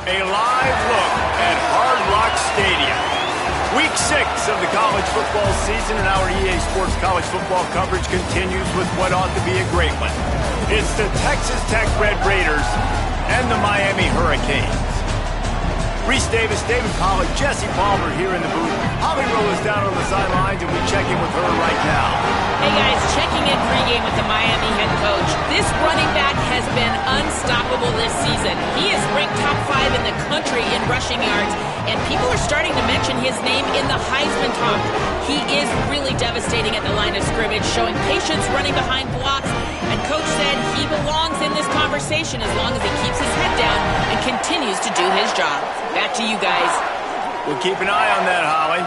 A live look at Hard Rock Stadium. Week 6 of the college football season, and our EA Sports college football coverage continues with what ought to be a great one. It's the Texas Tech Red Raiders and the Miami Hurricanes. Reese Davis, David Pollack, Jesse Palmer here in the booth. Holly Rowe is down on the sidelines, and we check in with her right now. Hey guys, checking in pregame with the Miami head coach. This running back has been unstoppable this season. He is ranked top 5 in the country in rushing yards, and people are starting to mention his name in the Heisman talk. He is really devastating at the line of scrimmage, showing patience running behind blocks, and coach said he belongs in this conversation as long as he keeps his head down and continues to do his job. Back to you guys. We'll keep an eye on that, Holly.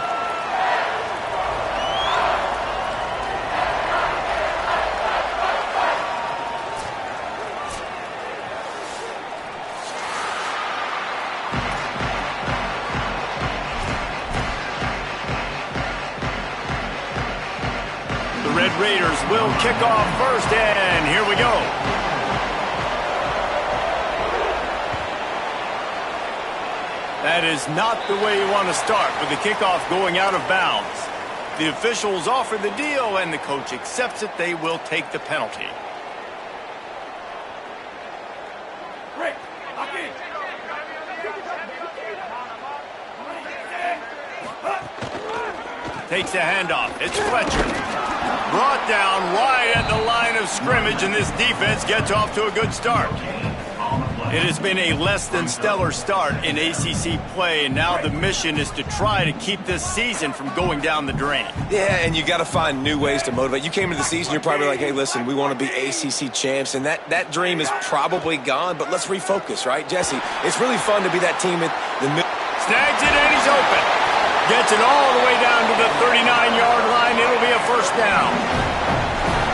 The Red Raiders will kick off first, and here we go. That is not the way you want to start with the kickoff going out of bounds. The officials offer the deal, and the coach accepts it. They will take the penalty. Takes a handoff. It's Fletcher. Brought down right at the line of scrimmage, and this defense gets off to a good start. It has been a less than stellar start in ACC play, and now the mission is to try to keep this season from going down the drain. Yeah, and you got to find new ways to motivate. You came into the season, you're probably like, hey, listen, we want to be ACC champs, and that dream is probably gone, but let's refocus, right, Jesse? It's really fun to be that team at the middle. Snags it, and he's open. Gets it all the way down to the 39-yard line. It'll be a first down.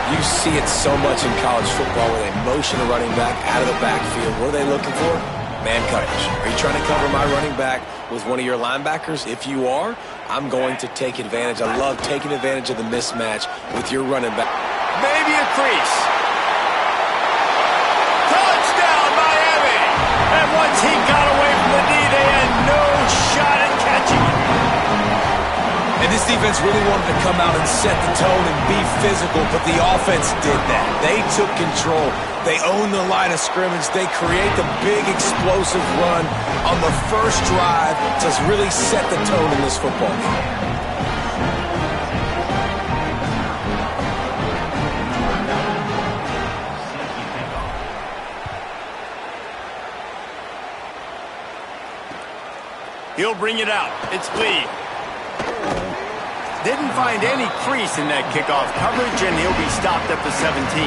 You see it so much in college football where they motion a running back out of the backfield. What are they looking for? Man coverage. Are you trying to cover my running back with one of your linebackers? If you are, I'm going to take advantage. I love taking advantage of the mismatch with your running back. Maybe a crease. Touchdown, Miami! And once he got away from the knee, they had no shot at catching it. And this defense really wanted to come out and set the tone and be physical, but the offense did that. They took control. They owned the line of scrimmage. They create the big explosive run on the first drive to really set the tone in this football game. He'll bring it out. It's Lee. Didn't find any crease in that kickoff coverage, and he'll be stopped at the 17.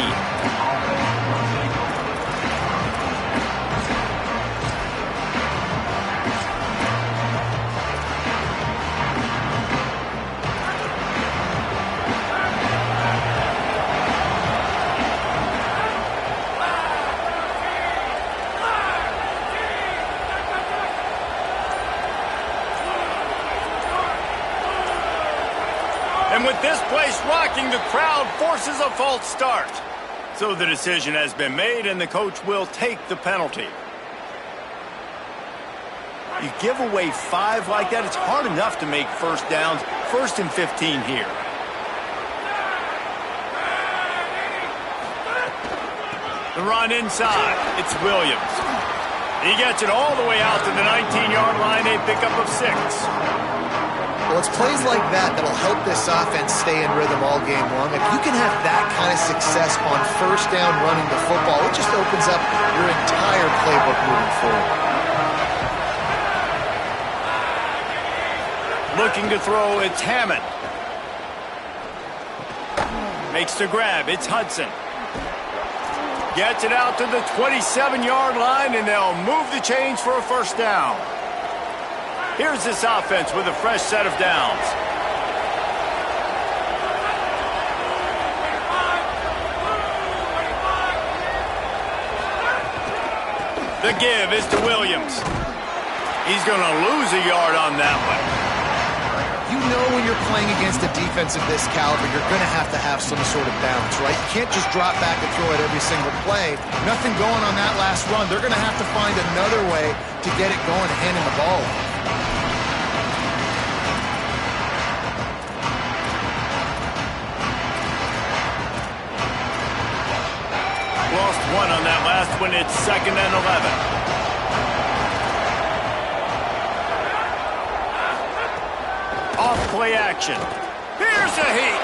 And with this place rocking, the crowd forces a false start. So the decision has been made, and the coach will take the penalty. You give away 5 like that, it's hard enough to make first downs. 1st and 15 here. The run inside. It's Williams. He gets it all the way out to the 19-yard line, a pickup of 6. Well, it's plays like that that'll help this offense stay in rhythm all game long. If you can have that kind of success on first down running the football, it just opens up your entire playbook moving forward. Looking to throw, it's Hammond. Makes the grab, it's Hudson. Gets it out to the 27-yard line, and they'll move the chains for a first down. Here's this offense with a fresh set of downs. The give is to Williams. He's going to lose a yard on that one. You know when you're playing against a defense of this caliber, you're going to have some sort of balance, right? You can't just drop back and throw it every single play. Nothing going on that last run. They're going to have to find another way to get it going, handing the ball off. Lost one on that last one. It's 2nd and 11. Off play action. Here's a heat.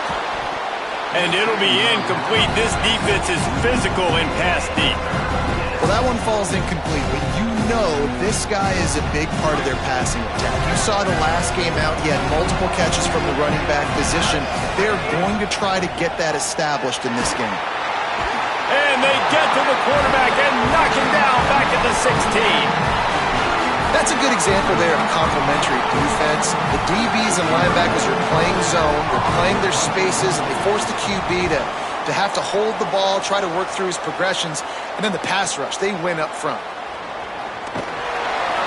And it'll be incomplete. This defense is physical and pass deep. Well, that one falls incomplete, but you know this guy is a big part of their passing attack. You saw the last game out. He had multiple catches from the running back position. They're going to try to get that established in this game. And they get to the quarterback and knock him down back at the 16. That's a good example there of complementary defense. The DBs and linebackers are playing zone. They're playing their spaces, and they force the QB to have to hold the ball, try to work through his progressions. And then the pass rush, they win up front.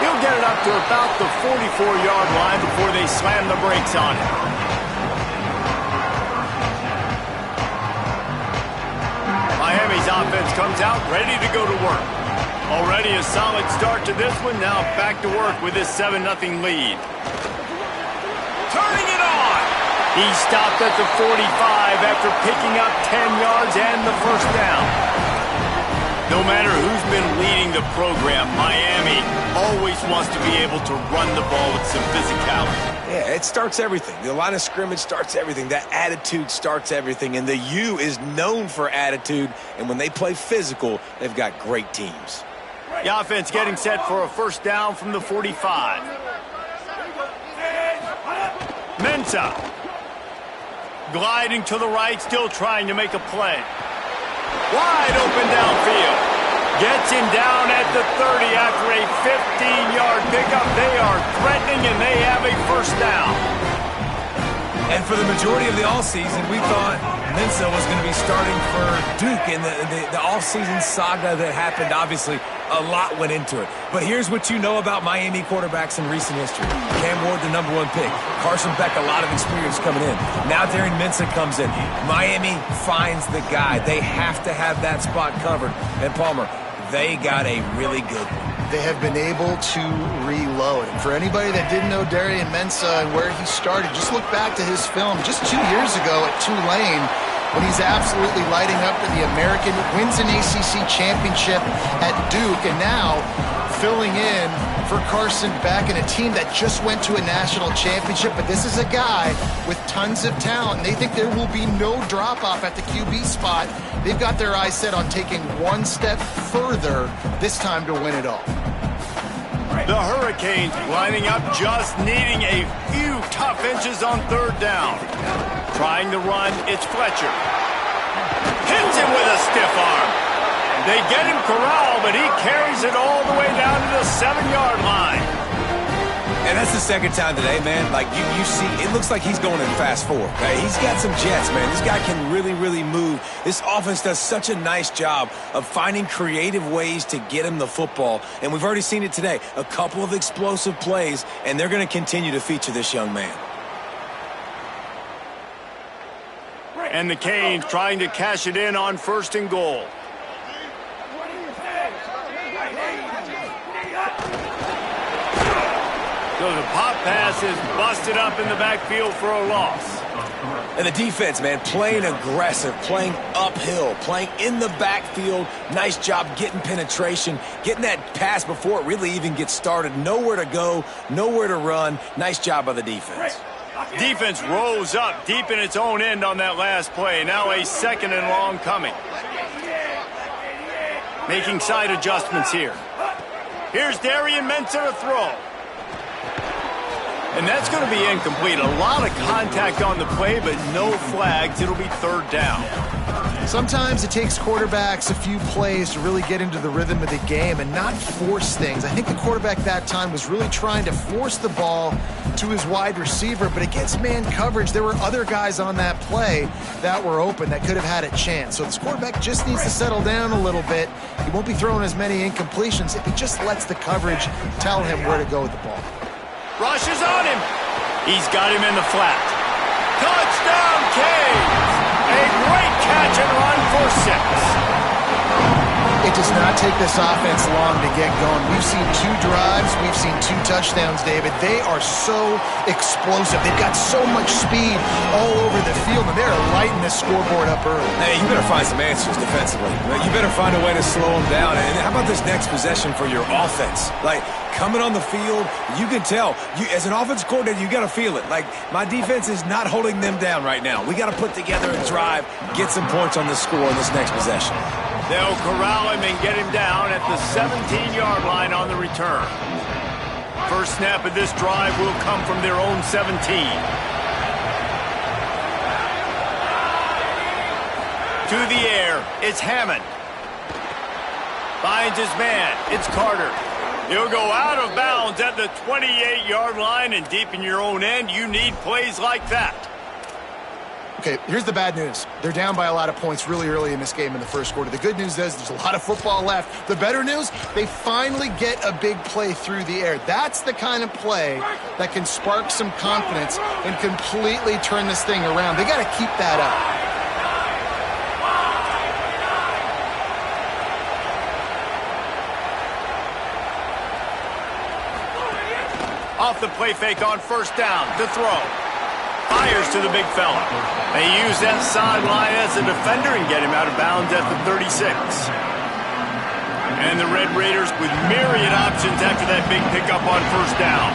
He'll get it up to about the 44-yard line before they slam the brakes on it. Miami's offense comes out ready to go to work. Already a solid start to this one. Now back to work with this 7-0 lead. Turning it on. He stopped at the 45 after picking up 10 yards and the first down. No matter who's been leading the program, Miami always wants to be able to run the ball with some physicality. Yeah, it starts everything. The line of scrimmage starts everything. That attitude starts everything. And the U is known for attitude. And when they play physical, they've got great teams. The offense getting set for a first down from the 45. Mensah. Gliding to the right, still trying to make a play. Wide open downfield. Gets him down at the 30 after a 15-yard pickup. They are threatening, and they have a first down. And for the majority of the offseason, we thought Mensah was going to be starting for Duke in the offseason saga that happened. Obviously, a lot went into it. But here's what you know about Miami quarterbacks in recent history. Cam Ward, the #1 pick. Carson Beck, a lot of experience coming in. Now Darren Mensah comes in. Miami finds the guy. They have to have that spot covered. And Palmer, they got a really good one. They have been able to reload. And for anybody that didn't know Darren Mensah and where he started, just look back to his film just 2 years ago at Tulane when he's absolutely lighting up for the American, wins an ACC championship at Duke, and now filling in for Carson Beck and a team that just went to a national championship. But this is a guy with tons of talent. They think there will be no drop-off at the QB spot. They've got their eyes set on taking one step further this time to win it all. The Hurricanes lining up, just needing a few tough inches on third down. Trying to run, it's Fletcher. Hits him with a stiff arm. They get him corralled, but he carries it all the way down to the 7-yard line. And that's the second time today, man. Like, you see, it looks like he's going in fast forward. Okay? He's got some jets, man. This guy can really, really move. This offense does such a nice job of finding creative ways to get him the football. And we've already seen it today. A couple of explosive plays, and they're going to continue to feature this young man. And the Canes trying to cash it in on 1st and goal. So the pop pass is busted up in the backfield for a loss. And the defense, man, playing aggressive, playing uphill, playing in the backfield. Nice job getting penetration, getting that pass before it really even gets started. Nowhere to go, nowhere to run. Nice job by the defense. Defense rose up deep in its own end on that last play. Now a 2nd and long coming. Making side adjustments here. Here's Darren Mensah to throw. And that's going to be incomplete. A lot of contact on the play, but no flags. It'll be 3rd down. Sometimes it takes quarterbacks a few plays to really get into the rhythm of the game and not force things. I think the quarterback that time was really trying to force the ball to his wide receiver, but against man coverage, there were other guys on that play that were open that could have had a chance. So this quarterback just needs to settle down a little bit. He won't be throwing as many incompletions if he just lets the coverage tell him where to go with the ball. Rushes on him. He's got him in the flat. Touchdown, Canes! A great catch and run for 6. It does not take this offense long to get going. We've seen 2 drives. We've seen 2 touchdowns, David. They are so explosive. They've got so much speed all over the field, and they're lighting the scoreboard up early. Hey, you better find some answers defensively. You better find a way to slow them down. And how about this next possession for your offense? Like, coming on the field, you can tell. As an offense coordinator, you got to feel it. Like, my defense is not holding them down right now. We got to put together a drive, get some points on the score in this next possession. They'll corral him and get him down at the 17-yard line on the return. First snap of this drive will come from their own 17. To the air, it's Hammond. Finds his man, it's Carter. He'll go out of bounds at the 28-yard line, and deep in your own end, you need plays like that. Okay, here's the bad news. They're down by a lot of points really early in this game in the first quarter. The good news is there's a lot of football left. The better news, they finally get a big play through the air. That's the kind of play that can spark some confidence and completely turn this thing around. They got to keep that up. Off the play fake on first down to throw. Fires to the big fella. They use that sideline as a defender and get him out of bounds at the 36. And the Red Raiders with myriad options after that big pickup on first down.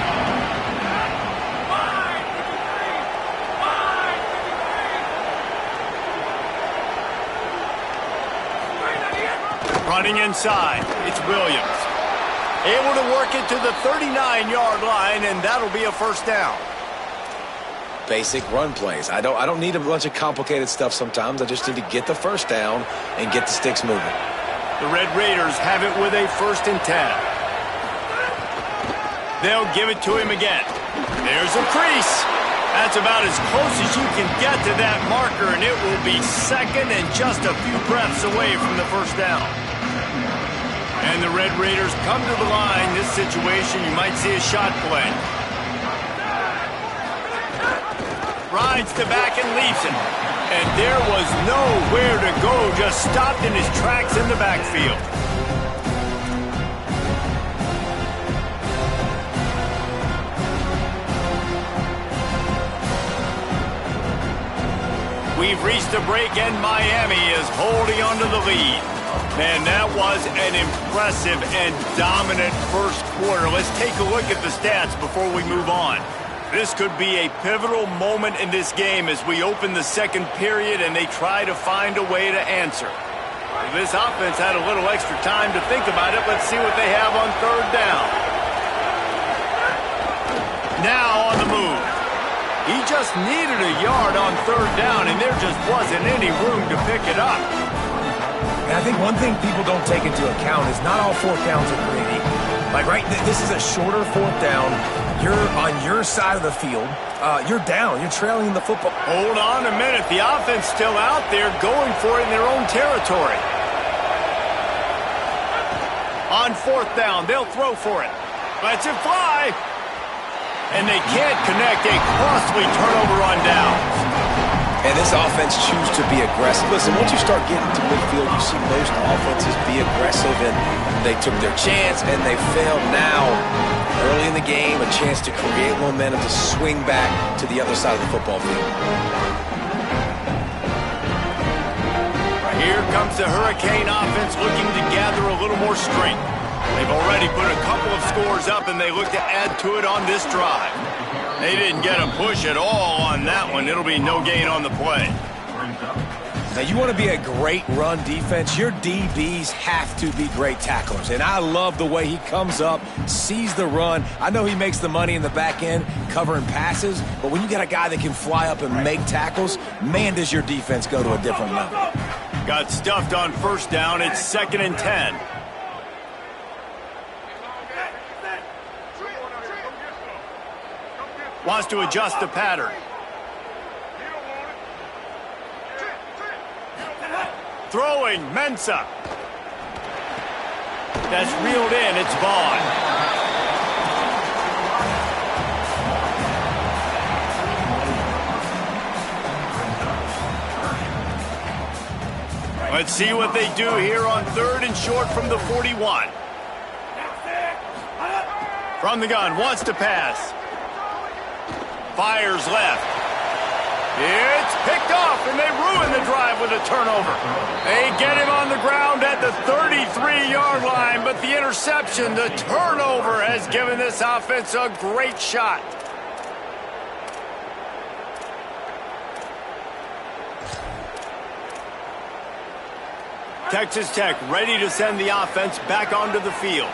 Running inside, it's Williams. Able to work it to the 39-yard line, and that'll be a first down. Basic run plays. I don't need a bunch of complicated stuff sometimes. I just need to get the first down and get the sticks moving. The Red Raiders have it with a 1st and 10. They'll give it to him again. There's a crease. That's about as close as you can get to that marker, and it will be second and just a few breaths away from the first down. And the Red Raiders come to the line. This situation, you might see a shot play. Rides to back and leaves it. And there was nowhere to go, just stopped in his tracks in the backfield. We've reached a break, and Miami is holding on to the lead. Man, that was an impressive and dominant first quarter. Let's take a look at the stats before we move on. This could be a pivotal moment in this game as we open the second period and they try to find a way to answer. This offense had a little extra time to think about it. Let's see what they have on third down. Now on the move. He just needed a yard on third down, and there just wasn't any room to pick it up. And I think one thing people don't take into account is not all 4th downs are created equal. Like, right, this is a shorter 4th down. You're on your side of the field. You're down. You're trailing the football. Hold on a minute. The offense still out there going for it in their own territory. On 4th down, they'll throw for it. Lets it fly. And they can't connect. A costly turnover on downs. And this offense chooses to be aggressive. Listen, once you start getting to midfield, you see most offenses be aggressive, and they took their chance, and they failed now. Early in the game, a chance to create momentum to swing back to the other side of the football field. Here comes the Hurricane offense looking to gather a little more strength. They've already put a couple of scores up, and they look to add to it on this drive. They didn't get a push at all on that one. It'll be no gain on the play. Now, you want to be a great run defense, your DBs have to be great tacklers. And I love the way he comes up, sees the run. I know he makes the money in the back end covering passes, but when you got a guy that can fly up and make tackles, man, does your defense go to a different level. Got stuffed on first down. It's 2nd and 10. Wants to adjust the pattern. Throwing, Mensah. That's reeled in, it's Vaughn. Let's see what they do here on 3rd and short from the 41. From the gun, wants to pass. Fires left. It's picked off, and they ruin the drive with a turnover. They get him on the ground at the 33-yard line, but the interception, the turnover, has given this offense a great shot. Texas Tech ready to send the offense back onto the field.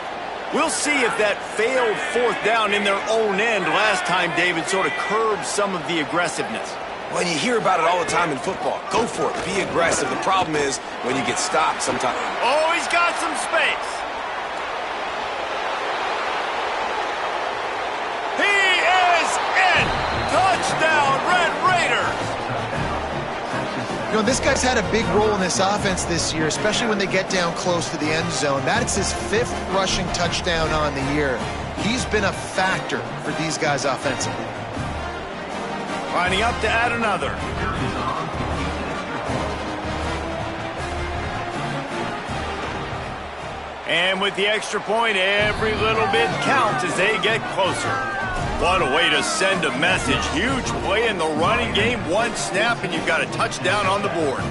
We'll see if that failed 4th down in their own end last time, David, sort of curbed some of the aggressiveness. When you hear about it all the time in football, go for it, be aggressive. The problem is when you get stopped sometimes. Oh, he's got some space. He is in. Touchdown, Red Raiders. You know, this guy's had a big role in this offense this year, especially when they get down close to the end zone. That's his 5th rushing touchdown on the year. He's been a factor for these guys offensively. Lining up to add another. And with the extra point, every little bit counts as they get closer. What a way to send a message. Huge play in the running game. 1 snap, and you've got a touchdown on the board.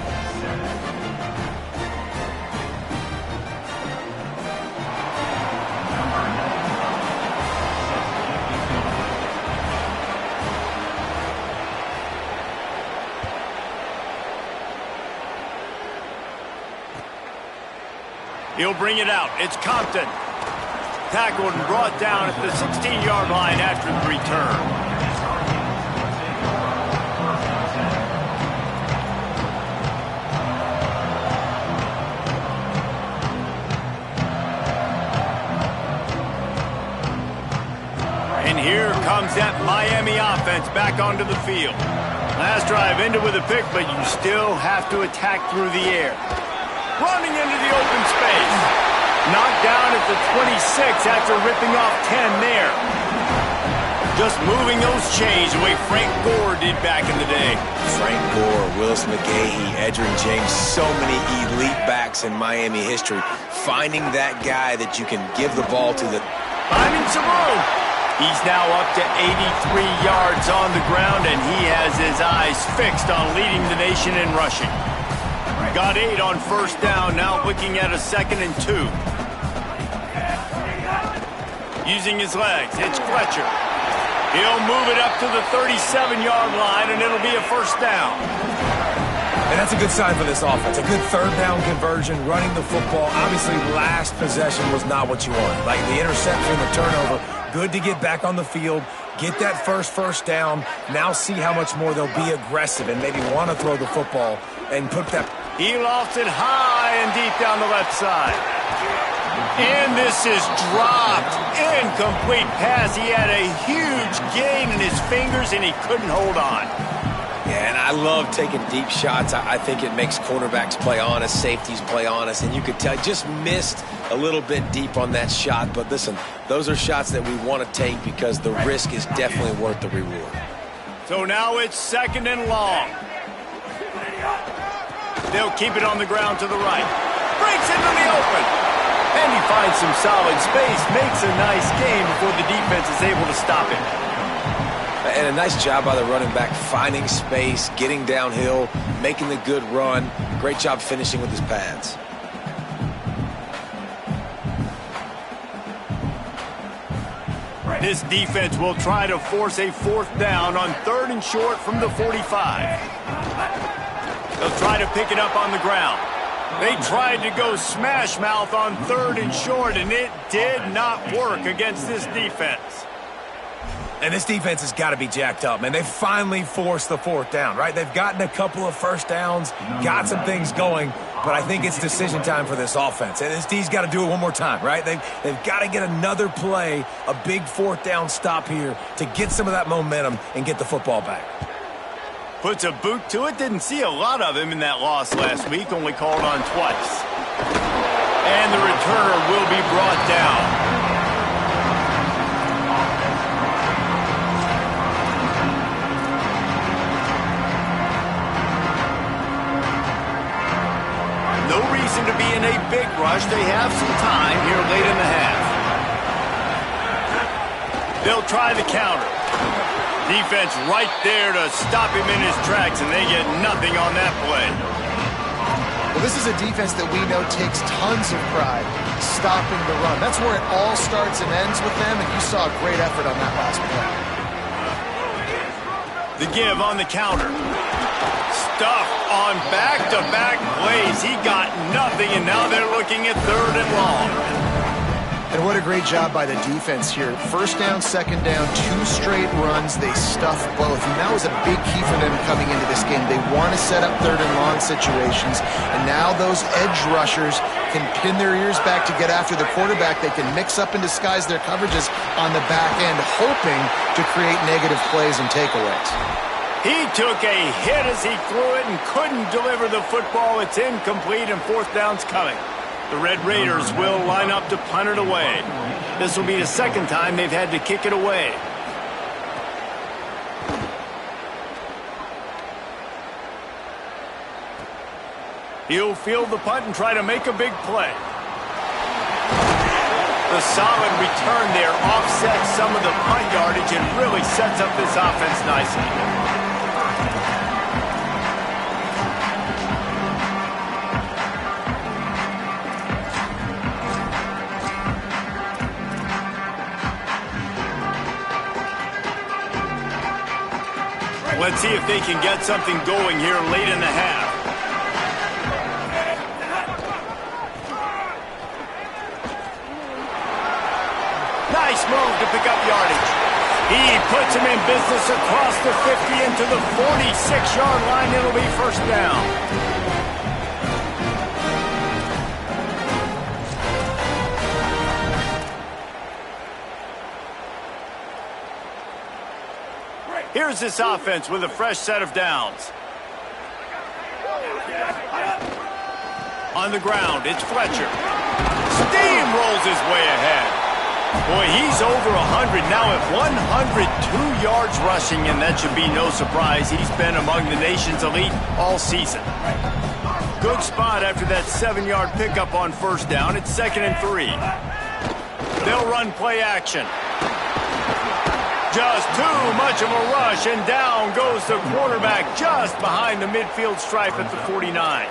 He'll bring it out. It's Compton. Tackled and brought down at the 16-yard line after the return. And here comes that Miami offense back onto the field. Last drive ended with a pick, but you still have to attack through the air. Running into the open space. Knocked down at the 26 after ripping off 10 there. Just moving those chains the way Frank Gore did back in the day. Frank Gore, Willis McGahee, Edgerrin James, so many elite backs in Miami history. Finding that guy that you can give the ball to. Finding some room. He's now up to 83 yards on the ground, and he has his eyes fixed on leading the nation in rushing. Got 8 on 1st down, now looking at a 2nd and 2. Using his legs, it's Fletcher. He'll move it up to the 37-yard line, and it'll be a 1st down. And that's a good sign for this offense. A good 3rd down conversion, running the football. Obviously, last possession was not what you wanted. Like the interception, the turnover. Good to get back on the field, get that first down. Now see how much more they'll be aggressive and maybe want to throw the football and put that. He lofts it high and deep down the left side. And this is dropped. Incomplete pass. He had a huge gain in his fingers, and he couldn't hold on. Yeah, and I love taking deep shots. I think it makes cornerbacks play honest, safeties play honest, and you could tell just missed a little bit deep on that shot. But listen, those are shots that we want to take because the risk is definitely worth the reward. So now it's 2nd and long. They'll keep it on the ground to the right. Breaks into the open. And he finds some solid space, makes a nice game before the defense is able to stop him. And a nice job by the running back, finding space, getting downhill, making the good run. Great job finishing with his pads. This defense will try to force a 4th down on 3rd and short from the 45. They'll try to pick it up on the ground. They tried to go smash mouth on 3rd and short, and it did not work against this defense. And this defense has got to be jacked up, man. They finally forced the 4th down, right? They've gotten a couple of 1st downs, got some things going, but I think it's decision time for this offense. And this D's got to do it one more time, right? They've got to get another play, a big 4th down stop here to get some of that momentum and get the football back. Puts a boot to it. Didn't see a lot of him in that loss last week. Only called on twice. And the returner will be brought down. No reason to be in a big rush. They have some time here late in the half. They'll try the counter. Defense right there to stop him in his tracks, and they get nothing on that play. Well, this is a defense that we know takes tons of pride stopping the run. That's where it all starts and ends with them, and you saw a great effort on that last play. The give on the counter. Stuffed on back-to-back plays. He got nothing, and now they're looking at 3rd and long. And what a great job by the defense here. First down, second down, 2 straight runs. They stuffed both. And that was a big key for them coming into this game. They want to set up 3rd and long situations. And now those edge rushers can pin their ears back to get after the quarterback. They can mix up and disguise their coverages on the back end, hoping to create negative plays and takeaways. He took a hit as he threw it and couldn't deliver the football. It's incomplete, and 4th down's coming. The Red Raiders will line up to punt it away. This will be the 2nd time they've had to kick it away. He'll field the punt and try to make a big play. The solid return there offsets some of the punt yardage and really sets up this offense nicely. Let's see if they can get something going here late in the half. Nice move to pick up yardage. He puts him in business across the 50 into the 46-yard line. It'll be 1st down. Here's this offense with a fresh set of downs. On the ground, it's Fletcher. Steamrolls his way ahead. Boy, he's over 100 now at 102 yards rushing, and that should be no surprise. He's been among the nation's elite all season. Good spot after that 7-yard pickup on 1st down. It's 2nd and 3. They'll run play action. Just too much of a rush, and down goes the quarterback just behind the midfield stripe at the 49.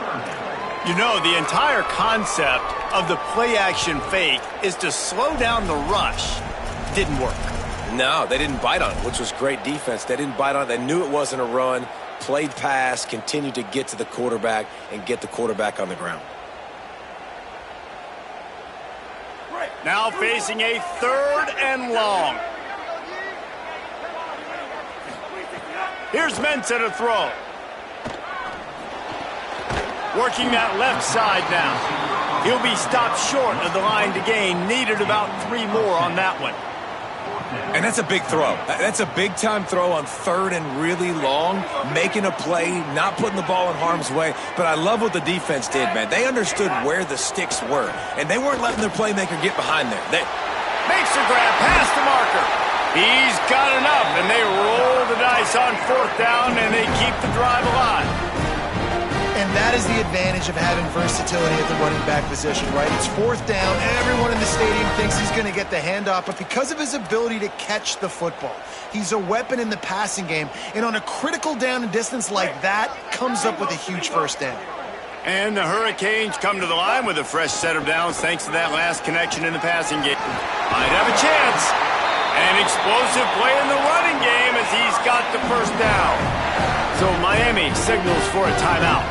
You know, the entire concept of the play-action fake is to slow down the rush. Didn't work. No, they didn't bite on it, which was great defense. They didn't bite on it. They knew it wasn't a run, played pass, continued to get to the quarterback and get the quarterback on the ground. Now facing a 3rd and long. Here's Mensa to throw. Working that left side now. He'll be stopped short of the line to gain. Needed about 3 more on that one. And that's a big throw. That's a big-time throw on 3rd and really long, making a play, not putting the ball in harm's way. But I love what the defense did, man. They understood where the sticks were, and they weren't letting their playmaker get behind there. Makes the grab past the marker. He's got enough, and they roll the dice on 4th down, and they keep the drive alive. And that is the advantage of having versatility at the running back position, right? It's 4th down. Everyone in the stadium thinks he's going to get the handoff, but because of his ability to catch the football, he's a weapon in the passing game. And on a critical down and distance like that, comes up with a huge 1st down. And the Hurricanes come to the line with a fresh set of downs thanks to that last connection in the passing game. Might have a chance. An explosive play in the running game as he's got the 1st down. So Miami signals for a timeout.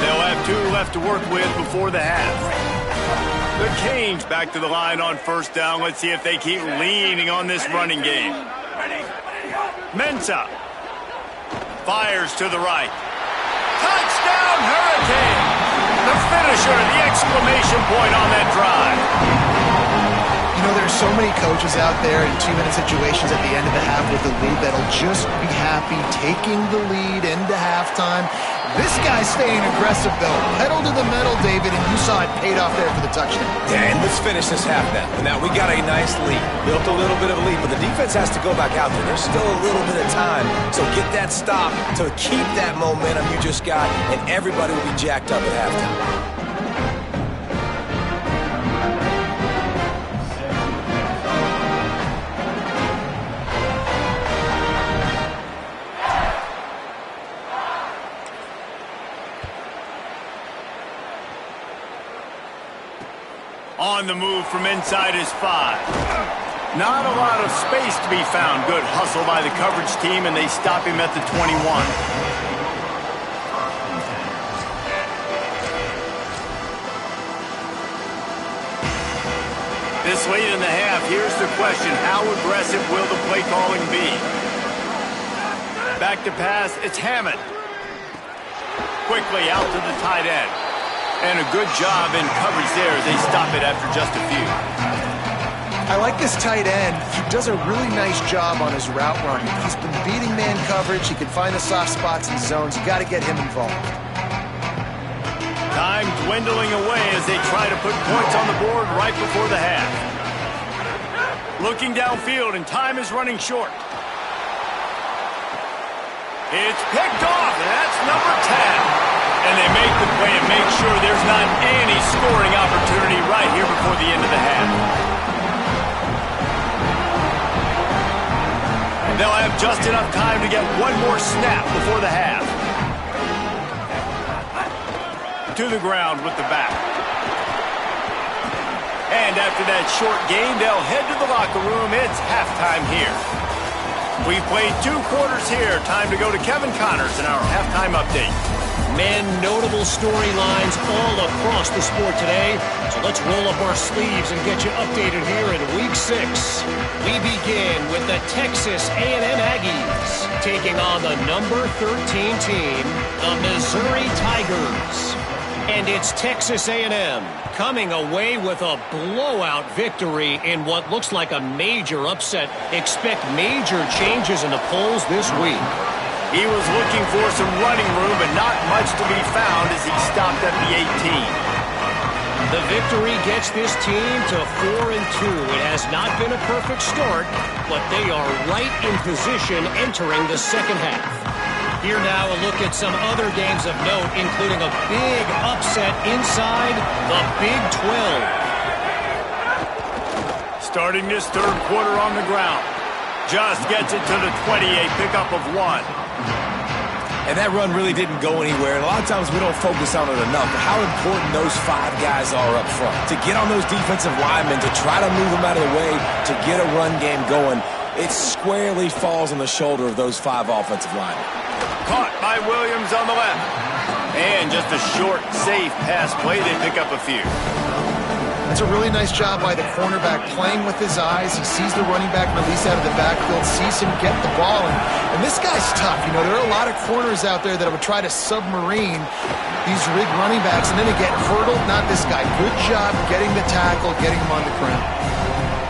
They'll have 2 left to work with before the half. The Canes back to the line on 1st down. Let's see if they keep leaning on this running game. Mensa fires to the right. Touchdown, Hurricane! The finisher, the exclamation point on that drive. You know, there's so many coaches out there in 2-minute situations at the end of the half with the lead that'll just be happy taking the lead into halftime. This guy's staying aggressive, though. Pedal to the metal, David, and you saw it paid off there for the touchdown. Yeah, and let's finish this half now. Now, we got a nice lead. Built a little bit of a lead, but the defense has to go back out there. There's still a little bit of time. So get that stop to keep that momentum you just got, and everybody will be jacked up at halftime. On the move from inside his 5. Not a lot of space to be found. Good hustle by the coverage team, and they stop him at the 21. This late in the half, here's the question. How aggressive will the play calling be? Back to pass, it's Hammond. Quickly out to the tight end. And a good job in coverage there as they stop it after just a few. I like this tight end. He does a really nice job on his route running. He's been beating man coverage. He can find the soft spots and zones. You got to get him involved. Time dwindling away as they try to put points on the board right before the half. Looking downfield, and time is running short. It's picked off, and that's number 10. And they make the play and make sure there's not any scoring opportunity right here before the end of the half. And they'll have just enough time to get one more snap before the half. To the ground with the back. And after that short game, they'll head to the locker room. It's halftime here. We've played 2 quarters here. Time to go to Kevin Connors in our halftime update. Men, notable storylines all across the sport today. So let's roll up our sleeves and get you updated here in Week 6. We begin with the Texas A&M Aggies taking on the number 13 team, the Missouri Tigers. And it's Texas A&M coming away with a blowout victory in what looks like a major upset. Expect major changes in the polls this week. He was looking for some running room, but not much to be found as he stopped at the 18. The victory gets this team to 4-2. It has not been a perfect start, but they are right in position entering the second half. Here now a look at some other games of note, including a big upset inside the Big 12. Starting this third quarter on the ground. Just gets it to the 20, a pickup of 1. And that run really didn't go anywhere. And a lot of times we don't focus on it enough. But how important those 5 guys are up front. To get on those defensive linemen, to try to move them out of the way, to get a run game going, it squarely falls on the shoulder of those 5 offensive linemen. Caught by Williams on the left. And just a short, safe pass play. They pick up a few. That's a really nice job by the cornerback playing with his eyes. He sees the running back release out of the backfield, sees him get the ball. And this guy's tough. You know, there are a lot of corners out there that would try to submarine these rig running backs, and then they get hurdled. Not this guy. Good job getting the tackle, getting him on the ground.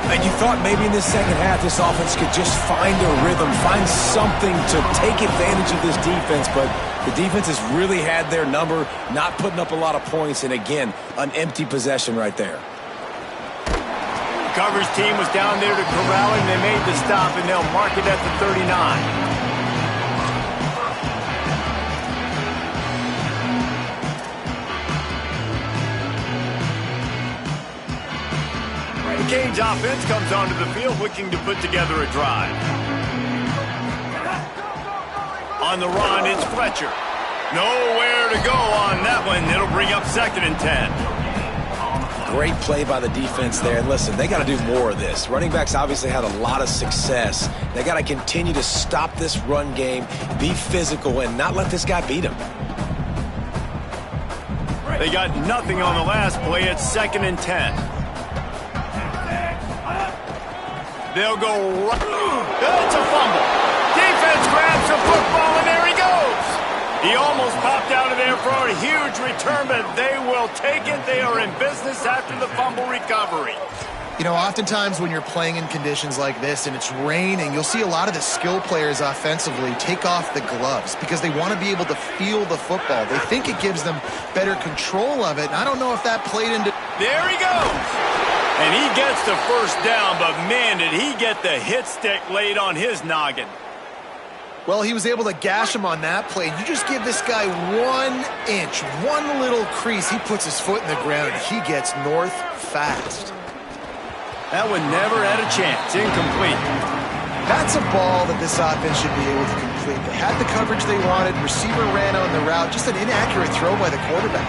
And you thought maybe in this second half this offense could just find a rhythm, find something to take advantage of this defense, but the defense has really had their number, not putting up a lot of points, and again, an empty possession right there. The coverage team was down there to corral him. They made the stop, and they'll mark it at the 39. The Canes offense comes onto the field looking to put together a drive. On the run, it's Fletcher. Nowhere to go on that one. It'll bring up 2nd and 10. Great play by the defense there. And listen, they got to do more of this. Running backs obviously had a lot of success. They got to continue to stop this run game, be physical, and not let this guy beat them. They got nothing on the last play. It's 2nd and 10. They'll go right. It's a fumble. Defense grabs the football, and there he goes. He almost popped out of there for a huge return, but they will take it. They are in business after the fumble recovery. You know, oftentimes when you're playing in conditions like this and it's raining, you'll see a lot of the skill players offensively take off the gloves because they want to be able to feel the football. They think it gives them better control of it, and I don't know if that played into... There he goes! And he gets the first down, but man, did he get the hit stick laid on his noggin. Well, he was able to gash him on that play. You just give this guy 1 inch, one little crease, he puts his foot in the ground, and he gets north fast. That one never had a chance. Incomplete. That's a ball that this offense should be able to complete. They had the coverage they wanted. Receiver ran on the route. Just an inaccurate throw by the quarterback.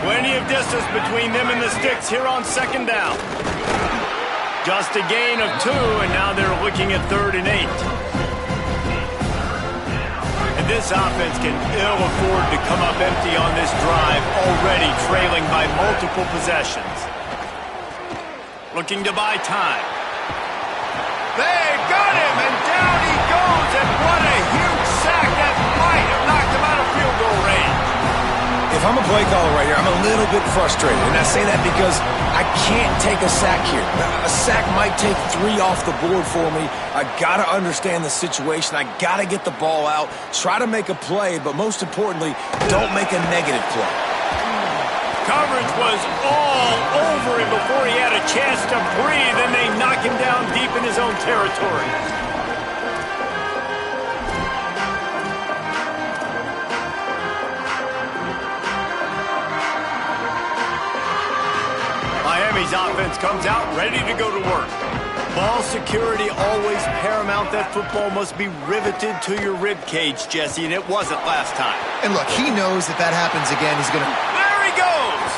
Plenty of distance between them and the sticks here on second down. Just a gain of 2, and now they're looking at 3rd and 8. And this offense can ill afford to come up empty on this drive, already trailing by multiple possessions. Looking to buy time. They got him, and down he goes, and what a huge sack that might have knocked him out of field goal range. If I'm a play caller right here, I'm a little bit frustrated, and I say that because I can't take a sack here. A sack might take 3 off the board for me. I gotta understand the situation. I gotta get the ball out, try to make a play, but most importantly, don't make a negative play. Coverage was all over him before he had a chance to breathe, and they knock him down deep in his own territory. Miami's offense comes out ready to go to work. Ball security always paramount. That football must be riveted to your rib cage, Jesse, and it wasn't last time. And look, he knows if that happens again, he's going to... There he goes!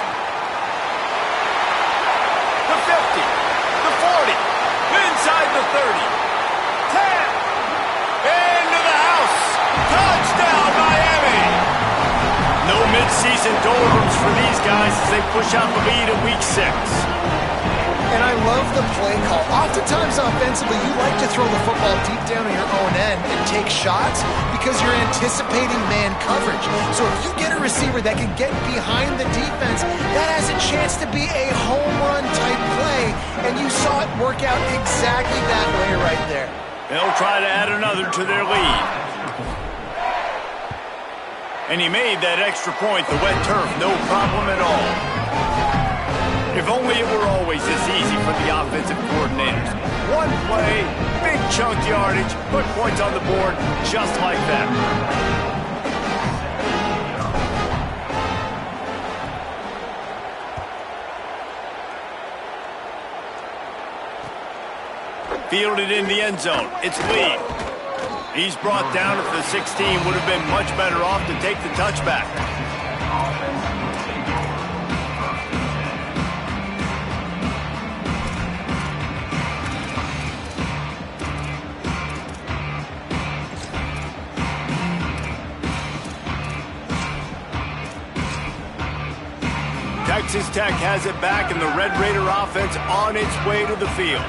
The 50, the 40, inside the 30, 10, into the house. Touchdown, Miami! No midseason doldrums for these guys as they push out the lead in Week 6. And I love the play call. Oftentimes offensively, you like to throw the football deep down on your own end and take shots because you're anticipating man coverage. So if you get a receiver that can get behind the defense, that has a chance to be a home run type play, and you saw it work out exactly that way right there. They'll try to add another to their lead. And he made that extra point, the wet turf, no problem at all. If only it were always this easy for the offensive coordinators. One play, big chunk yardage, put points on the board just like that. Fielded in the end zone. It's Lee. He's brought down at the 16. Would have been much better off to take the touchback. Texas Tech has it back, and the Red Raider offense on its way to the field.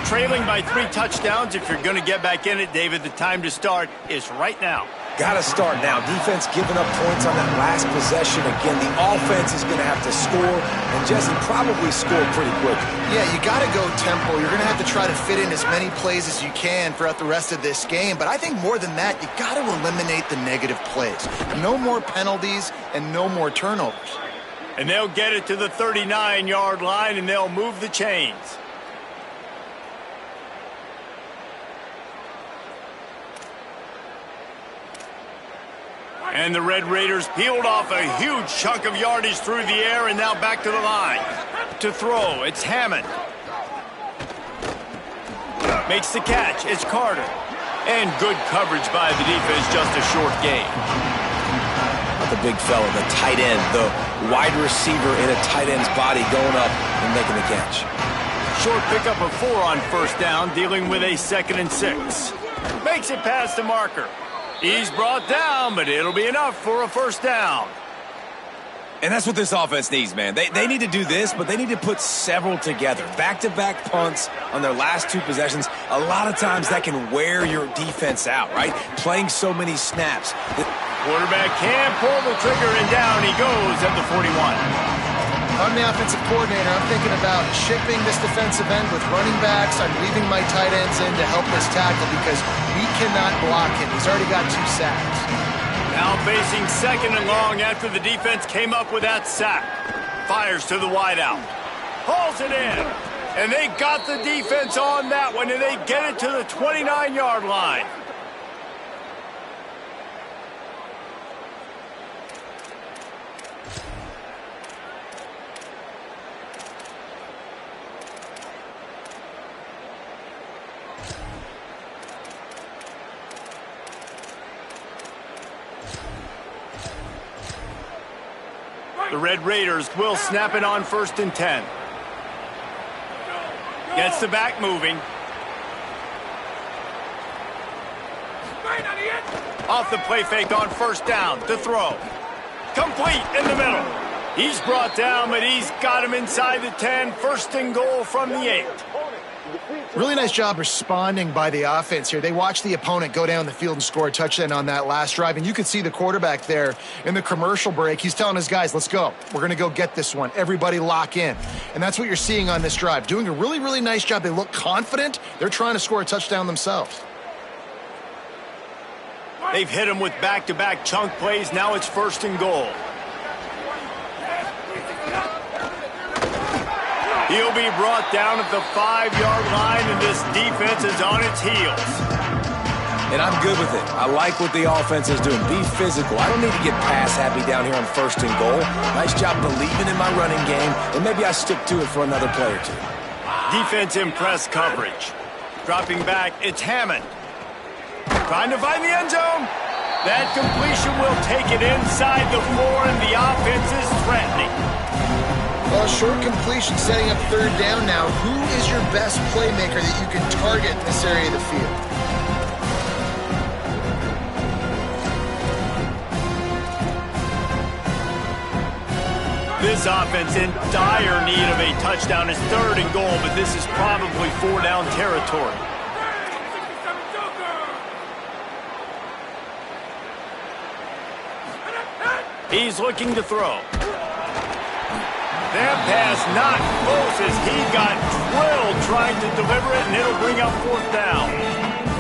Trailing by 3 touchdowns. If you're going to get back in it, David, the time to start is right now. Got to start now. Defense giving up points on that last possession. Again, the offense is going to have to score, and Jesse probably scored pretty quick. Yeah, you got to go tempo. You're going to have to try to fit in as many plays as you can throughout the rest of this game. But I think more than that, you got to eliminate the negative plays. No more penalties and no more turnovers. And they'll get it to the 39-yard line, and they'll move the chains. And the Red Raiders peeled off a huge chunk of yardage through the air, and now back to the line. To throw, it's Hammond. Makes the catch, it's Carter. And good coverage by the defense, just a short gain. The big fella, the tight end, the wide receiver in a tight end's body going up and making the catch. Short pickup of 4 on first down, dealing with a 2nd and 6. Makes it past the marker. He's brought down, but it'll be enough for a first down. And that's what this offense needs, man. They need to do this, but they need to put several together. Back-to-back punts on their last 2 possessions. A lot of times that can wear your defense out, right? Playing so many snaps. Quarterback can pull the trigger, and down he goes at the 41. If I'm the offensive coordinator, I'm thinking about chipping this defensive end with running backs. I'm leaving my tight ends in to help this tackle because we cannot block him. He's already got 2 sacks. Now facing 2nd and long after the defense came up with that sack. Fires to the wideout. Hauls it in. And they got the defense on that one, and they get it to the 29-yard line. The Red Raiders will snap it on 1st and 10. Gets the back moving. Off the play fake on 1st down. To throw. Complete in the middle. He's brought down, but he's got him inside the 10. 1st and goal from the 8. Really nice job responding by the offense here. They watched the opponent go down the field and score a touchdown on that last drive, and you could see the quarterback there in the commercial break. He's telling his guys, let's go. We're going to go get this one. Everybody lock in. And that's what you're seeing on this drive. Doing a really, really nice job. They look confident. They're trying to score a touchdown themselves. They've hit him with back-to-back chunk plays. Now it's 1st and goal. He'll be brought down at the 5-yard line, and this defense is on its heels. And I'm good with it. I like what the offense is doing. Be physical. I don't need to get pass happy down here on 1st and goal. Nice job believing in my running game, and maybe I stick to it for another play or 2. Defense in press coverage. Dropping back, it's Hammond. Trying to find the end zone. That completion will take it inside the 4, and the offense is threatening. Well, short completion setting up 3rd down now. Who is your best playmaker that you can target in this area of the field? This offense in dire need of a touchdown. Is 3rd and goal, but this is probably 4-down territory. He's looking to throw. That pass not close as he got drilled trying to deliver it, and it'll bring up 4th down.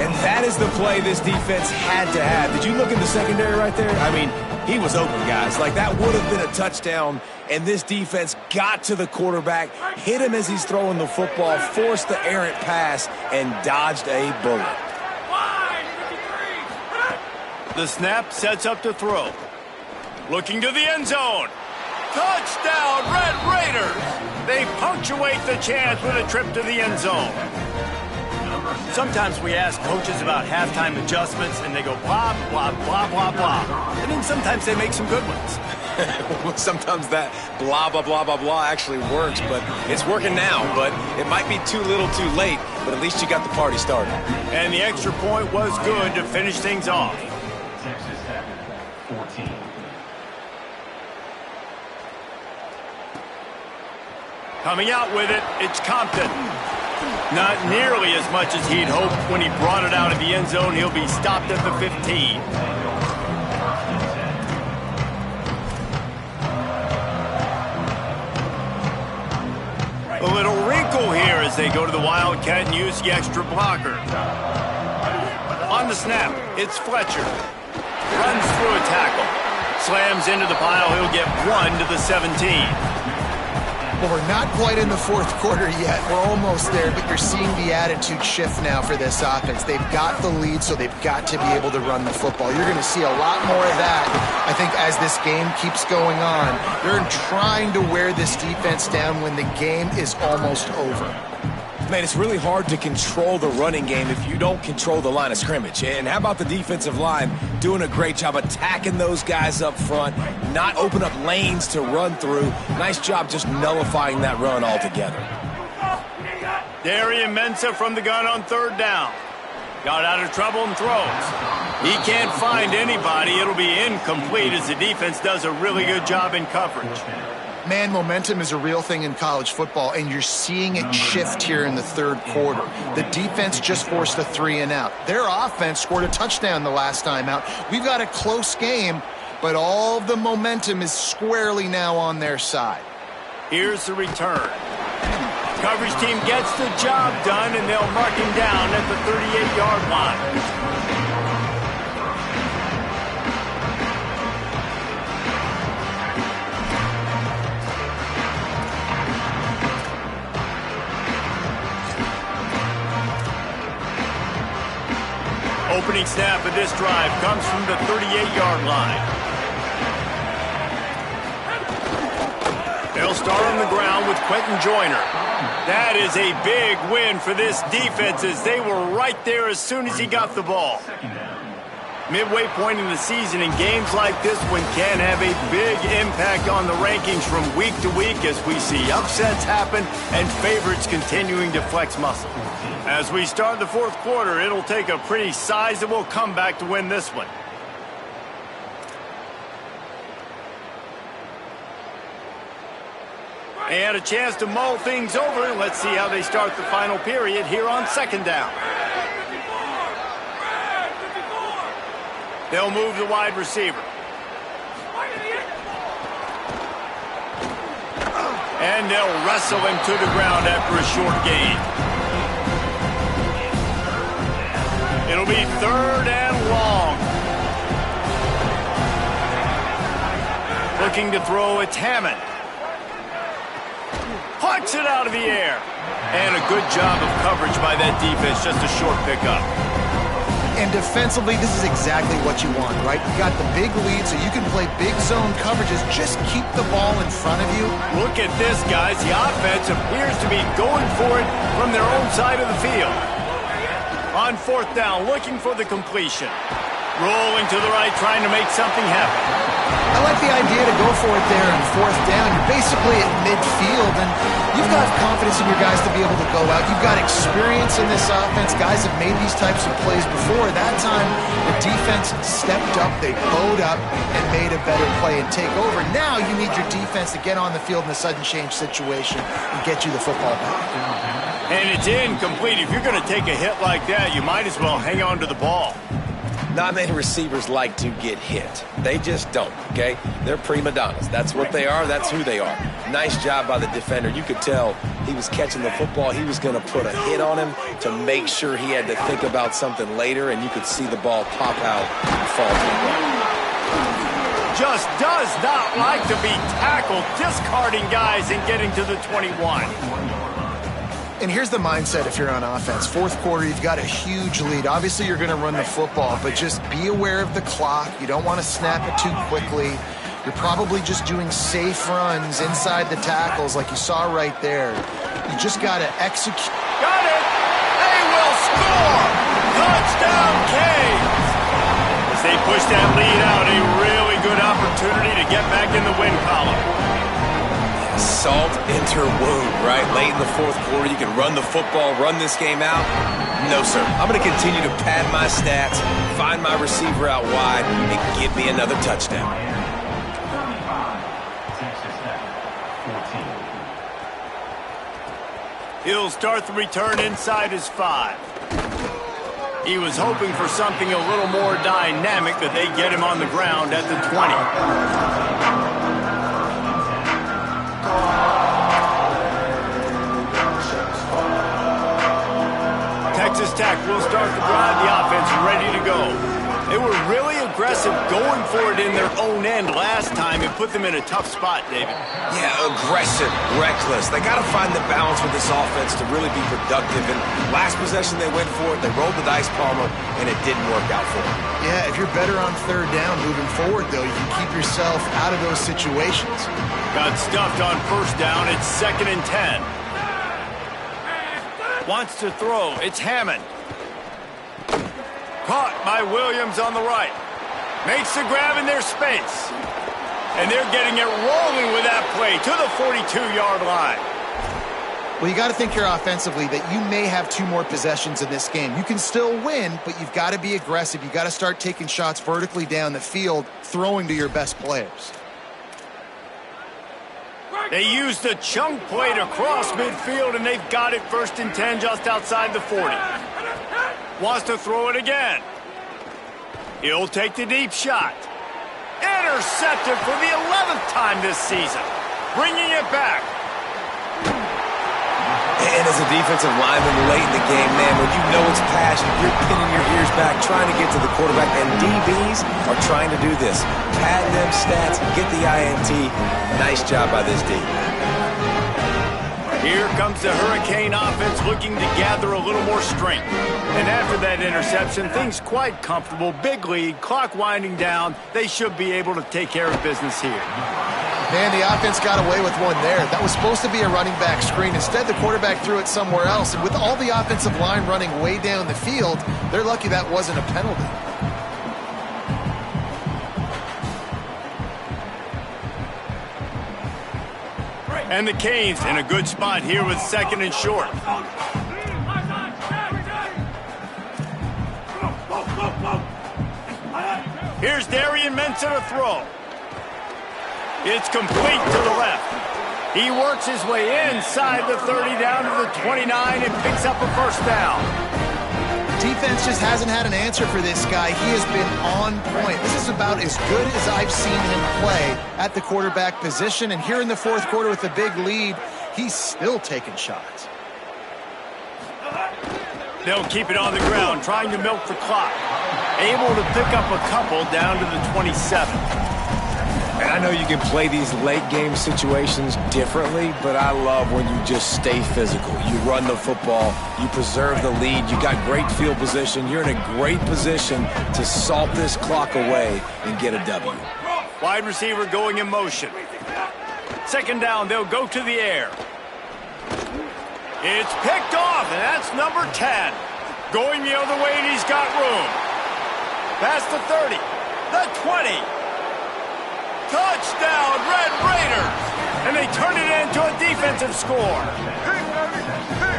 And that is the play this defense had to have. Did you look in the secondary right there? I mean, he was open, guys. Like, that would have been a touchdown, and this defense got to the quarterback, hit him as he's throwing the football, forced the errant pass, and dodged a bullet. The snap sets up to throw. Looking to the end zone. Touchdown, Red Raiders! They punctuate the chance with a trip to the end zone. Sometimes we ask coaches about halftime adjustments, and they go blah, blah, blah, blah, blah. And then sometimes they make some good ones. Well, sometimes that blah, blah, blah, blah, blah actually works, but it's working now. But it might be too little too late, but at least you got the party started. And the extra point was good to finish things off. Texas Tech, 14. Coming out with it, it's Compton. Not nearly as much as he'd hoped. When he brought it out of the end zone, he'll be stopped at the 15. A little wrinkle here as they go to the Wildcat and use the extra blocker. On the snap, it's Fletcher. Runs through a tackle. Slams into the pile. He'll get 1 to the 17. Well, we're not quite in the 4th quarter yet. We're almost there, but you're seeing the attitude shift now for this offense. They've got the lead, so they've got to be able to run the football. You're going to see a lot more of that, I think, as this game keeps going on. They're trying to wear this defense down when the game is almost over. Man, it's really hard to control the running game if you don't control the line of scrimmage. And how about the defensive line doing a great job attacking those guys up front, not open up lanes to run through. Nice job just nullifying that run altogether. Darian Mensah from the gun on 3rd down. Got out of trouble and throws. He can't find anybody. It'll be incomplete as the defense does a really good job in coverage. Man, momentum is a real thing in college football, and you're seeing it shift here in the 3rd quarter. The defense just forced a 3-and-out. Their offense scored a touchdown the last time out. We've got a close game, but all of the momentum is squarely now on their side. Here's the return. Coverage team gets the job done, and they'll mark him down at the 38-yard line. Opening snap of this drive comes from the 38-yard line. They'll start on the ground with Quentin Joyner. That is a big win for this defense as they were right there as soon as he got the ball. Midway point in the season, and games like this one can have a big impact on the rankings from week to week as we see upsets happen and favorites continuing to flex muscle. As we start the fourth quarter, it'll take a pretty sizable comeback to win this one. And a chance to mull things over. Let's see how they start the final period here on second down. They'll move the wide receiver. And they'll wrestle him to the ground after a short gain. It'll be third and long. Looking to throw, it's Hammond. Punts it out of the air. And a good job of coverage by that defense, just a short pickup. And defensively, this is exactly what you want, right? You got the big lead, so you can play big zone coverages. Just keep the ball in front of you. Look at this, guys. The offense appears to be going for it from their own side of the field. On fourth down, looking for the completion. Rolling to the right, trying to make something happen. I like the idea to go for it there on fourth down. You're basically at midfield, and you've got confidence in your guys to be able to go out. You've got experience in this offense. Guys have made these types of plays before. That time, the defense stepped up, they bowed up, and made a better play and take over. Now you need your defense to get on the field in a sudden change situation and get you the football back. And it's incomplete. If you're going to take a hit like that, you might as well hang on to the ball. Not many receivers like to get hit. They just don't, okay? They're prima donnas. That's what they are. That's who they are. Nice job by the defender. You could tell he was catching the football. He was going to put a hit on him to make sure he had to think about something later, and you could see the ball pop out and fall to the ground. Just does not like to be tackled, discarding guys and getting to the 21. And here's the mindset if you're on offense. Fourth quarter, you've got a huge lead. Obviously, you're going to run the football, but just be aware of the clock. You don't want to snap it too quickly. You're probably just doing safe runs inside the tackles like you saw right there. You just got to execute. Got it! They will score! Touchdown, Canes! As they push that lead out, a really good opportunity to get back in the win column. Salt into wound, right? Late in the fourth quarter, you can run the football, run this game out. No, sir. I'm going to continue to pad my stats, find my receiver out wide, and give me another touchdown. He'll start the return inside his 5. He was hoping for something a little more dynamic, that they get him on the ground at the 20. Texas Tech will start the drive. The offense ready to go. They were really aggressive going for it in their own end last time and put them in a tough spot, David. Yeah, aggressive, reckless. They got to find the balance with this offense to really be productive. And last possession they went for it. They rolled the dice, Palmer, and it didn't work out for them. Yeah, if you're better on third down moving forward, though, you can keep yourself out of those situations. Got stuffed on first down. It's 2nd and 10. Wants to throw. It's Hammond. Caught by Williams on the right. Makes the grab in their space. And they're getting it rolling with that play to the 42-yard line. Well, you got to think here offensively that you may have 2 more possessions in this game. You can still win, but you've got to be aggressive. You've got to start taking shots vertically down the field, throwing to your best players. They used the chunk play to cross midfield, and they've got it 1st and 10 just outside the 40. Wants to throw it again. He'll take the deep shot. Intercepted for the 11th time this season. Bringing it back. And as a defensive lineman late in the game, man, when you know it's passion, you're pinning your ears back, trying to get to the quarterback, and DBs are trying to do this. Pad them stats, get the INT. Nice job by this D. Here comes the Hurricane offense looking to gather a little more strength. And after that interception, things quite comfortable. Big lead, clock winding down. They should be able to take care of business here. Man, the offense got away with one there. That was supposed to be a running back screen. Instead, the quarterback threw it somewhere else. And with all the offensive line running way down the field, they're lucky that wasn't a penalty. And the Canes in a good spot here with 2nd and short. Here's Darian Mensah to throw. It's complete to the left. He works his way inside the 30 down to the 29 and picks up a first down. Defense just hasn't had an answer for this guy. He has been on point. This is about as good as I've seen him play at the quarterback position. And here in the 4th quarter with a big lead, he's still taking shots. They'll keep it on the ground, trying to milk the clock. Able to pick up a couple down to the 27. And I know you can play these late game situations differently, but I love when you just stay physical. You run the football, you preserve the lead, you got great field position, you're in a great position to salt this clock away and get a W. Wide receiver going in motion. 2nd down, they'll go to the air. It's picked off, and that's number 10. Going the other way, and he's got room. Past the 30, the 20. Touchdown, Red Raiders! And they turn it into a defensive score.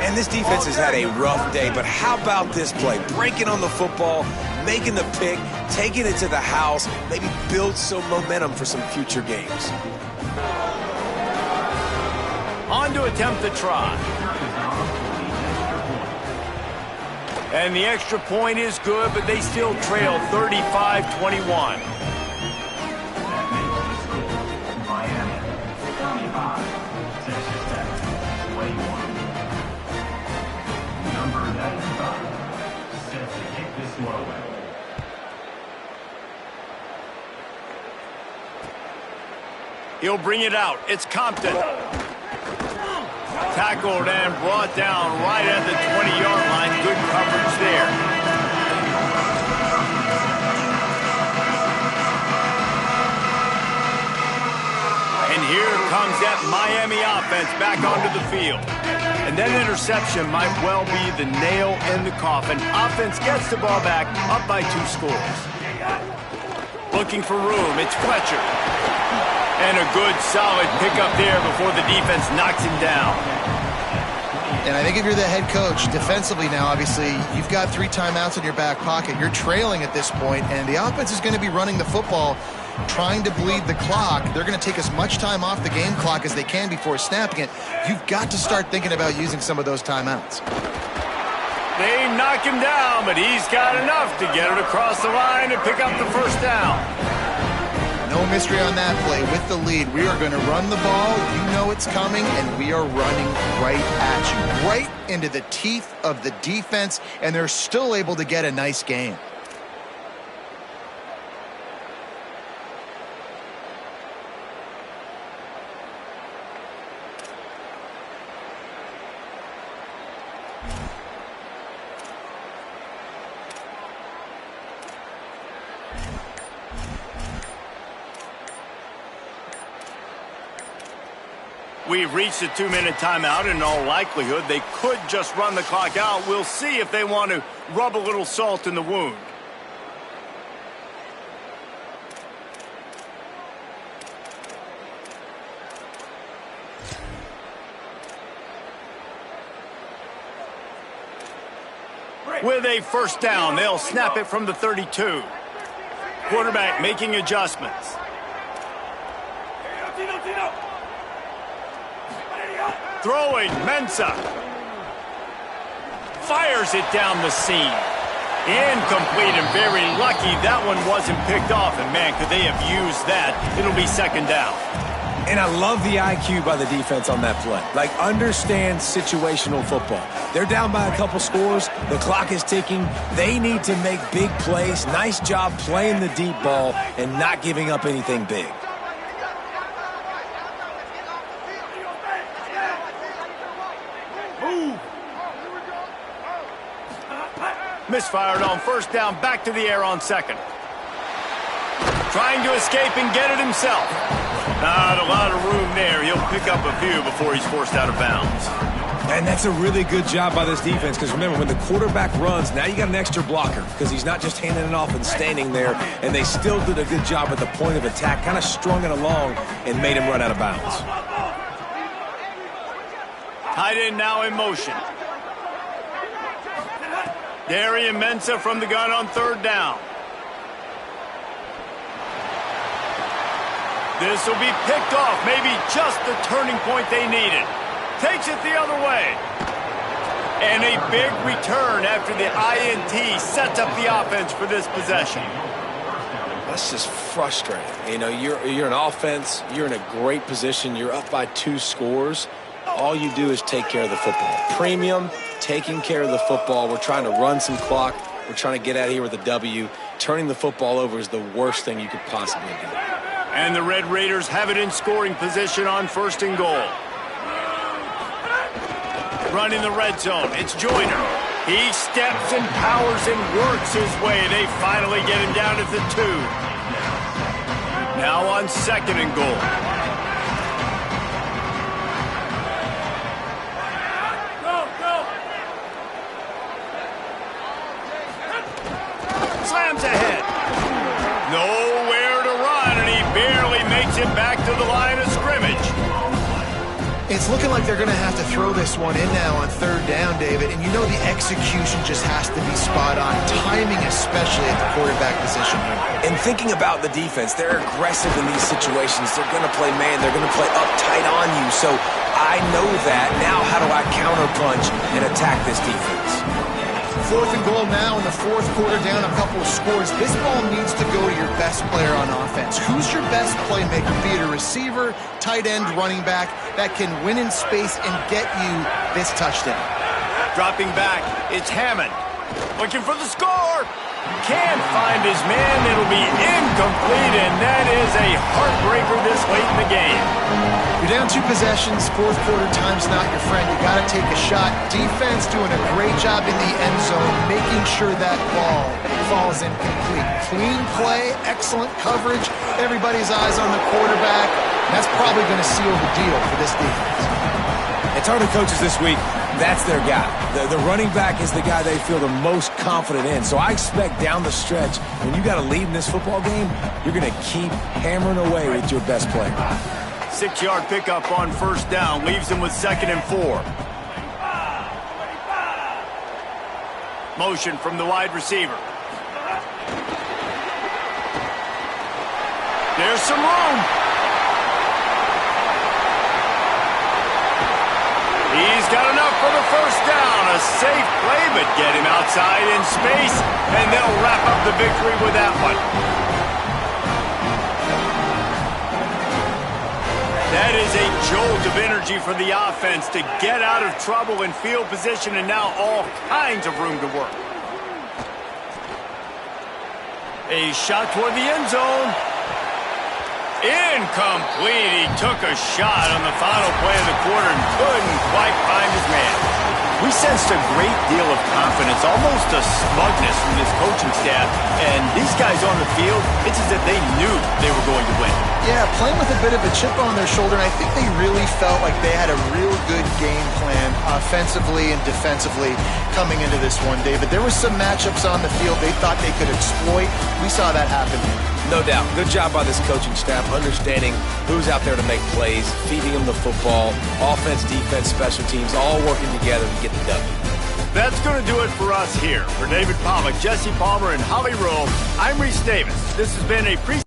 And this defense has had a rough day, but how about this play? Breaking on the football, making the pick, taking it to the house, maybe build some momentum for some future games. On to attempt the try. And the extra point is good, but they still trail 35-21. He'll bring it out. It's Compton. Tackled and brought down right at the 20-yard line. Good coverage there. And here comes that Miami offense back onto the field. And that interception might well be the nail in the coffin. Offense gets the ball back, up by 2 scores. Looking for room. It's Fletcher. And a good, solid pickup there before the defense knocks him down. And I think if you're the head coach, defensively now, obviously, you've got 3 timeouts in your back pocket. You're trailing at this point, and the offense is going to be running the football, trying to bleed the clock. They're going to take as much time off the game clock as they can before snapping it. You've got to start thinking about using some of those timeouts. They knock him down, but he's got enough to get it across the line and pick up the first down. No mystery on that play. With the lead, we are going to run the ball. You know it's coming, and we are running right at you, right into the teeth of the defense, and they're still able to get a nice game. We've reached a 2-minute timeout, and in all likelihood, they could just run the clock out. We'll see if they want to rub a little salt in the wound. With a first down, they'll snap it from the 32. Quarterback making adjustments. Throwing, Mensah. Fires it down the seam. Incomplete and very lucky that one wasn't picked off. And man, could they have used that. It'll be 2nd down. And I love the IQ by the defense on that play. Like, understand situational football. They're down by a couple scores. The clock is ticking. They need to make big plays. Nice job playing the deep ball and not giving up anything big. Misfired on first down, back to the air on second. Trying to escape and get it himself. Not a lot of room there. He'll pick up a few before he's forced out of bounds. And that's a really good job by this defense, because remember, when the quarterback runs, now you got an extra blocker, because he's not just handing it off and standing there, and they still did a good job at the point of attack, kind of strung it along and made him run out of bounds. Tight end now in motion. Darian Mensah from the gun on third down. This will be picked off, maybe just the turning point they needed. Takes it the other way. And a big return after the INT sets up the offense for this possession. That's just frustrating. You know, you're an offense, you're in a great position, you're up by 2 scores. All you do is take care of the football. Premium, taking care of the football. We're trying to run some clock. We're trying to get out of here with a W. Turning the football over is the worst thing you could possibly do. And the Red Raiders have it in scoring position on first and goal. Running the red zone, it's Joyner. He steps and powers and works his way. They finally get him down at the 2. Now on second and goal. Slams ahead. Nowhere to run, and he barely makes it back to the line of scrimmage. It's looking like they're going to have to throw this one in now on third down, David. And you know the execution just has to be spot on. Timing especially at the quarterback position here. And thinking about the defense, they're aggressive in these situations. They're going to play man. They're going to play up tight on you. So I know that. Now how do I counterpunch and attack this defense? Fourth and goal now in the fourth quarter, down a couple of scores. This ball needs to go to your best player on offense. Who's your best playmaker? Be it a receiver, tight end, running back that can win in space and get you this touchdown. Dropping back, it's Hammond. Looking for the score. Can't find his man. It'll be incomplete, and that is a heartbreaker this late in the game. You're down 2 possessions. Fourth quarter, time's not your friend. You got to take a shot. Defense doing a great job in the end zone, making sure that ball falls incomplete. Clean play, excellent coverage. Everybody's eyes on the quarterback. That's probably going to seal the deal for this defense. It's hard to coaches this week. That's their guy. The running back is the guy they feel the most confident in. So I expect down the stretch, when you got a lead in this football game, you're going to keep hammering away with your best player. 6-yard pickup on first down leaves him with second and 4. Motion from the wide receiver. There's some room. He's got enough for the first down. A safe play, but get him outside in space, and they'll wrap up the victory with that one. That is a jolt of energy for the offense to get out of trouble in field position, and now all kinds of room to work. A shot toward the end zone. Incomplete. He took a shot on the final play of the quarter and couldn't quite find his man. We sensed a great deal of confidence, almost a smugness from this coaching staff. And these guys on the field, it's as if they knew they were going to win. Yeah, playing with a bit of a chip on their shoulder, and I think they really felt like they had a real good game plan offensively and defensively coming into this one, David. There were some matchups on the field they thought they could exploit. We saw that happen. No doubt. Good job by this coaching staff, understanding who's out there to make plays, feeding them the football, offense, defense, special teams, all working together to get the W. That's going to do it for us here. For David Pollack, Jesse Palmer, and Holly Rowe, I'm Reese Davis. This has been a pre